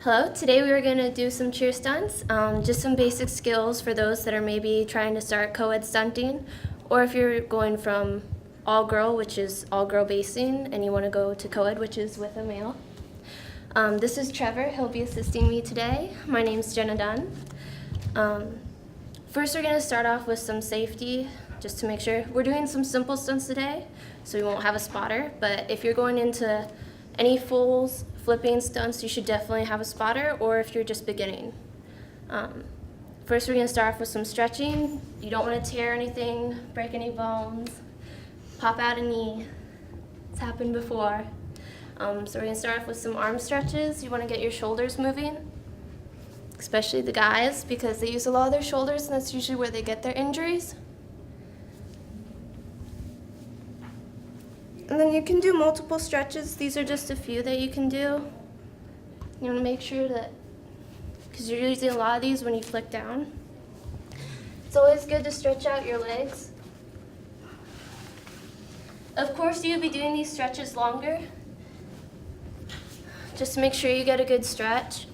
Hello, today we are going to do some cheer stunts, just some basic skills for those that are maybe trying to start co-ed stunting, or if you're going from all-girl, which is all-girl basing, and you want to go to co-ed, which is with a male. This is Trevor, he'll be assisting me today. My name's Jenna Dunn. First we're going to start off with some safety, just to make sure. We're doing some simple stunts today, so we won't have a spotter, but if you're going into any fulls, flipping stunts, you should definitely have a spotter, or if you're just beginning. First we're going to start off with some stretching. You don't want to tear anything, break any bones, pop out a knee. It's happened before. So we're going to start off with some arm stretches. You want to get your shoulders moving, especially the guys, because they use a lot of their shoulders, and that's usually where they get their injuries. And then you can do multiple stretches. These are just a few that you can do. You want to make sure that, because you're using a lot of these when you flick down. It's always good to stretch out your legs. Of course, you'll be doing these stretches longer. Just make sure you get a good stretch.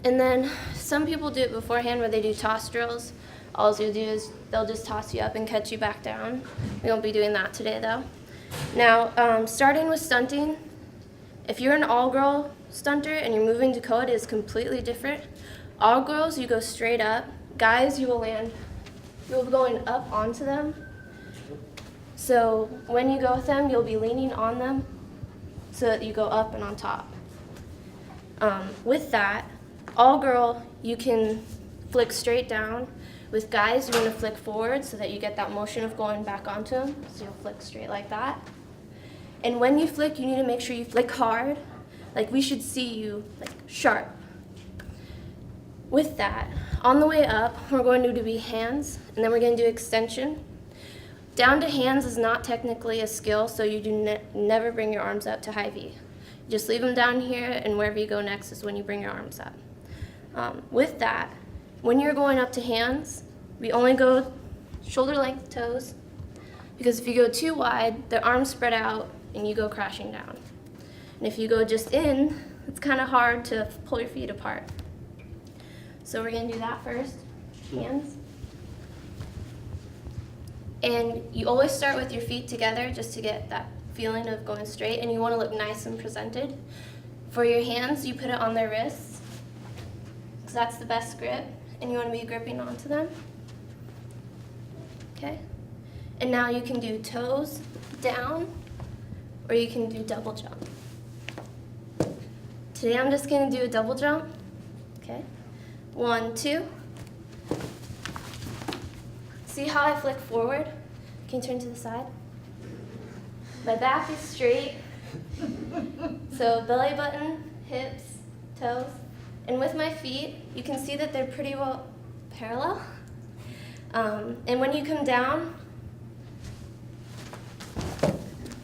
And then some people do it beforehand where they do toss drills. All you'll do is they'll just toss you up and catch you back down. We won't be doing that today though. Now, starting with stunting, if you're an all-girl stunter and you're moving to co-ed, it is completely different. All girls, you go straight up. Guys, you'll be going up onto them. So when you go with them, you'll be leaning on them so that you go up and on top. With that, all girl, you can flick straight down. With guys, you want to flick forward so that you get that motion of going back onto them. So you'll flick straight like that. And when you flick, you need to make sure you flick hard. Like we should see you like sharp. With that, on the way up, we're going to do hands, and then we're going to do extension. Down to hands is not technically a skill, so you do never bring your arms up to high V. Just leave them down here, and wherever you go next is when you bring your arms up. With that, when you're going up to hands, we only go shoulder length toes, because if you go too wide, the arms spread out and you go crashing down. And if you go just in, it's kind of hard to pull your feet apart. So we're going to do that first, hands. And you always start with your feet together just to get that feeling of going straight, and you want to look nice and presented. For your hands, you put it on their wrists. So that's the best grip, and you want to be gripping onto them. Okay? And now you can do toes down, or you can do double jump. Today I'm just going to do a double jump. Okay? 1, 2. See how I flick forward? Can you turn to the side? My back is straight. So belly button, hips, toes. And with my feet, you can see that they're pretty well parallel. And when you come down,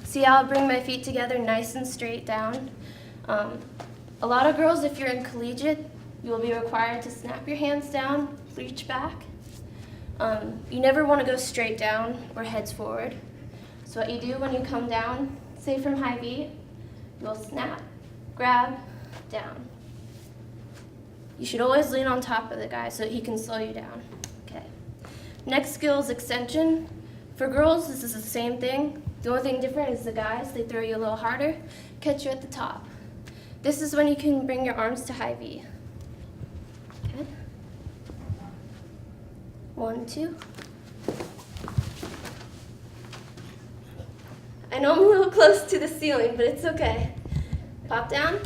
see how I bring my feet together nice and straight down. A lot of girls, if you're in collegiate, you will be required to snap your hands down, reach back. You never want to go straight down or heads forward. So what you do when you come down, say from high V, you'll snap, grab, down. You should always lean on top of the guy so he can slow you down. Okay. Next skill is extension. For girls, this is the same thing. The only thing different is the guys, they throw you a little harder, catch you at the top. This is when you can bring your arms to high V. Okay. 1, 2. I know I'm a little close to the ceiling, but it's okay. Pop down.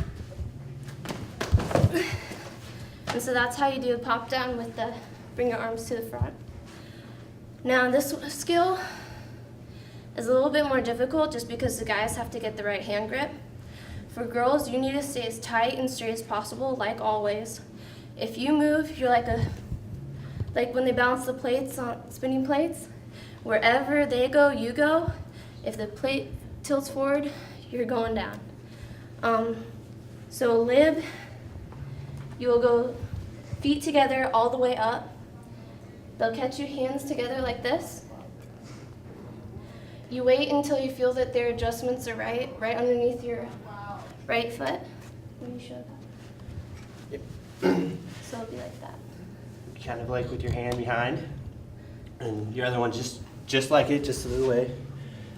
And so that's how you do a pop down with the bring your arms to the front. Now this skill is a little bit more difficult just because the guys have to get the right hand grip. For girls, you need to stay as tight and straight as possible, like always. If you move, you're like when they balance the plates on spinning plates, wherever they go, you go. If the plate tilts forward, you're going down. So lib, you will go feet together all the way up. They'll catch your hands together like this. You wait until you feel that their adjustments are right underneath your right foot. Let me show that. Yep. So it'll be like that. Kind of like with your hand behind, and your other one just like it, just a little way.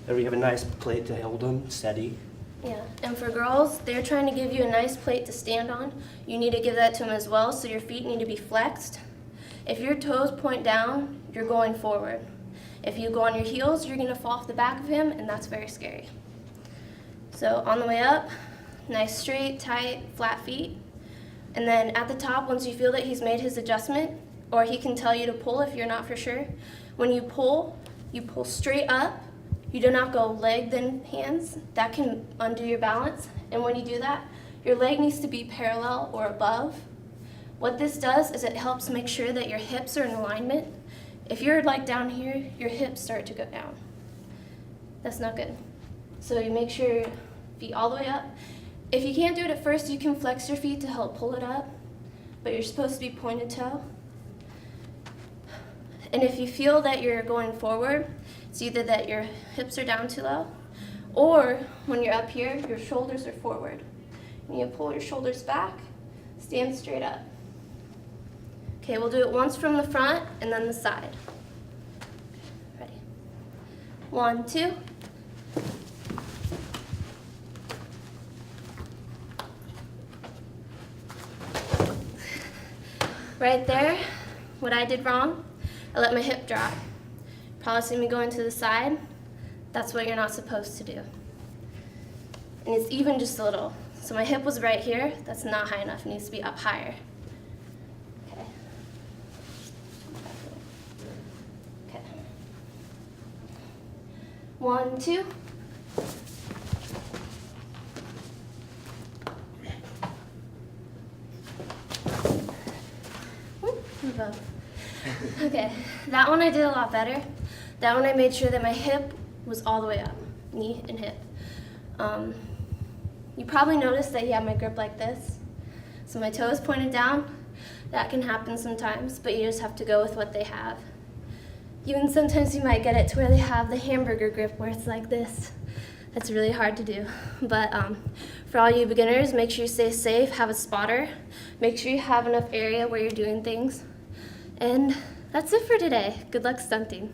There we have a nice plate to hold them steady. Yeah, and for girls, they're trying to give you a nice plate to stand on. You need to give that to them as well, so your feet need to be flexed. If your toes point down, you're going forward. If you go on your heels, you're gonna fall off the back of him, and that's very scary. So on the way up, nice straight, tight, flat feet. And then at the top, once you feel that he's made his adjustment, or he can tell you to pull if you're not for sure, when you pull straight up. You do not go leg then hands. That can undo your balance. And when you do that, your leg needs to be parallel or above. What this does is it helps make sure that your hips are in alignment. If you're like down here, your hips start to go down. That's not good. So you make sure your feet all the way up. If you can't do it at first, you can flex your feet to help pull it up, but you're supposed to be pointed toe. And if you feel that you're going forward, it's either that your hips are down too low, or when you're up here, your shoulders are forward. And you pull your shoulders back, stand straight up. Okay, we'll do it once from the front and then the side. Ready? 1, 2. Right there, what I did wrong, I let my hip drop. Probably see me going to the side. That's what you're not supposed to do. And it's even just a little. So my hip was right here. That's not high enough. It needs to be up higher. Okay. Okay. 1, 2. Move up. Okay, that one I did a lot better. That one I made sure that my hip was all the way up, knee and hip. You probably noticed that you have my grip like this. So my toe is pointed down. That can happen sometimes, but you just have to go with what they have. Even sometimes you might get it to where they have the hamburger grip where it's like this. That's really hard to do. But for all you beginners, make sure you stay safe, have a spotter. Make sure you have enough area where you're doing things. And that's it for today. Good luck stunting.